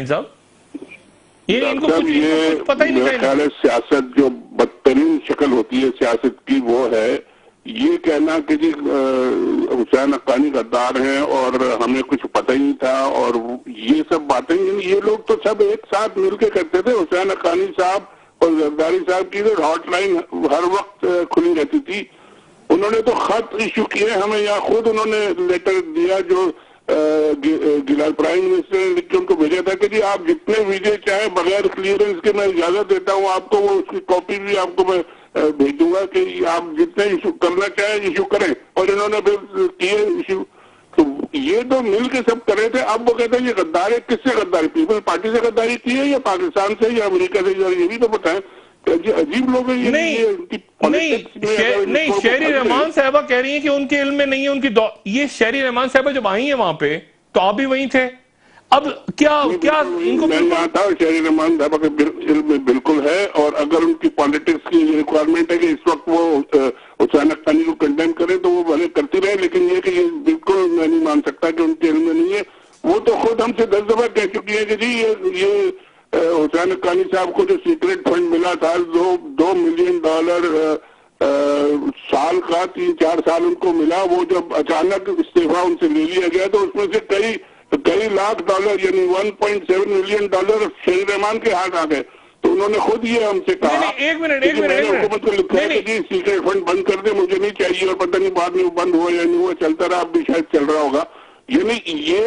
شاہین صاحب؟ یہ ان کو کچھ پتہ ہی نہیں میرے خیال ہے سیاست جو بدترین شکل ہوتی ہے سیاست کی وہ ہے یہ کہنا کہ جی حسین حقانی غدار ہیں اور ہمیں کچھ پتہ ہی نہیں تھا، اور یہ سب باتیں یہ لوگ تو سب ایک ساتھ مل کے کرتے تھے۔ حسین حقانی صاحب اور زرداری صاحب کی تو ہاٹ لائن ہر وقت کھلی رہتی تھی، انہوں نے تو خط ایشو کیے ہمیں، یا خود انہوں نے لیٹر دیا جو گلال پرائم منسٹر نے لکھ کے ان کو بھیجا تھا کہ جی آپ جتنے ویزے چاہیں بغیر کلیئرنس کے میں اجازت دیتا ہوں آپ کو، وہ اس کی کاپی بھی آپ کو میں بھیج دوں گا کہ آپ جتنے ایشو کرنا چاہیں ایشو کریں، اور انہوں نے پھر کیے ایشو۔ تو یہ تو مل کے سب کر رہے تھے۔ اب وہ کہتے ہیں یہ غدار ہے، کس سے غداری؟ پیپل پارٹی سے غداری کی ہے یا پاکستان سے یا امریکہ سے؟ یہ بھی تو بتائیں، عجیب لوگ ہیں یہ۔ نہیں، شہری رحمان صاحبہ کہہ رہی ہیں کہ ان کے علم میں نہیں ہے ان کی یہ شہری رحمان صاحبہ جب آئی ہیں وہاں پہ تو آپ بھی وہیں تھے۔ اب کیا ان کو میں یہاں تھا، شہری رحمان صاحبہ کے علم میں بالکل ہے، اور اگر ان کی پالیٹکس کی ریکوائرمنٹ ہے کہ اس وقت وہ حسین حقانی کو کنڈیم کرے تو وہ بھلے کرتی رہے، لیکن یہ کہ یہ بالکل میں نہیں مان سکتا کہ ان کے علم میں نہیں ہے۔ وہ تو خود ہم سے 10 دفعہ کہہ چکی ہے کہ جی یہ حسین حقانی صاحب کو جو سیکریٹ فنڈ ملا تھا $2 ملین سال کا 3-4 سال ان کو ملا، وہ جب اچانک استعفیٰ ان سے لے لیا گیا تو اس میں سے کئی لاکھ ڈالر یعنی $1.7 ملین شہری رحمان کے ہاتھ آ گئے۔ تو انہوں نے خود یہ ہم سے کہا کہ میں نے حکومت کو لکھا ہے کہ جی سیکریٹ فنڈ بند کر دے، مجھے نہیں چاہیے، اور پتہ نہیں بعد میں وہ بند ہوا یا نہیں ہوا، چلتا رہا، اب بھی شاید چل رہا ہوگا۔ یعنی یہ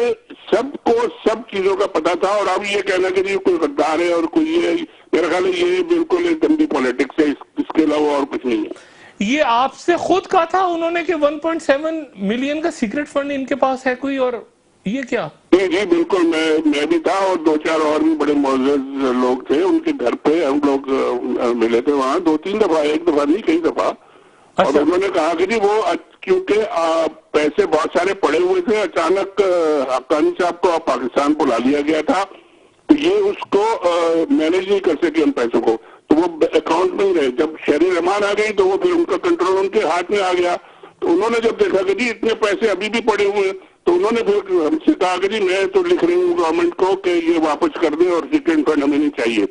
سب کو سب چیزوں کا پتا تھا، اور اب یہ کہنا کہ جی کوئی غدار ہے اور کوئی یہ، میرا خیال ہے یہ بالکل ایک گندی پولیٹکس ہے، اس کے علاوہ اور کچھ نہیں ہے۔ یہ آپ سے خود کہا تھا انہوں نے کہ 1.7 ملین کا سیکریٹ فنڈ ان کے پاس ہے کوئی، اور یہ کیا؟ جی بالکل، میں بھی تھا اور 2-4 اور بھی بڑے معزز لوگ تھے، ان کے گھر پہ ہم لوگ ملے تھے وہاں 2-3 دفعہ، ایک دفعہ نہیں کئی دفعہ، اور انہوں نے کہا کہ جی وہ کیونکہ پیسے بہت سارے پڑے ہوئے تھے، اچانک حقانی صاحب کو پاکستان بلا لیا گیا تھا، تو یہ اس کو مینیج نہیں کر سکے ان پیسوں کو، تو وہ اکاؤنٹ میں ہی رہے۔ جب شہری رحمان آ گئی تو وہ پھر ان کا کنٹرول ان کے ہاتھ میں آ گیا، تو انہوں نے جب دیکھا کہ جی اتنے پیسے ابھی بھی پڑے ہوئے ہیں تو انہوں نے پھر ہم سے کہا کہ جی میں تو لکھ رہی ہوں گورنمنٹ کو کہ یہ واپس کر دیں اور سیکریٹ فنڈ ہمیں نہیں چاہیے۔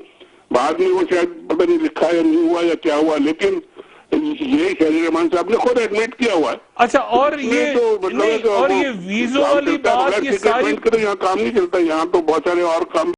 بعد میں وہ شاید پتہ نہیں لکھا یا نہیں ہوا یا کیا ہوا، لیکن یہ شہری رحمان صاحب نے خود ایڈمٹ کیا ہوا ہے۔ اچھا، اور یہ ویزو والی بات، یہ ساری یہاں کام نہیں چلتا، یہاں تو بہت سارے اور کام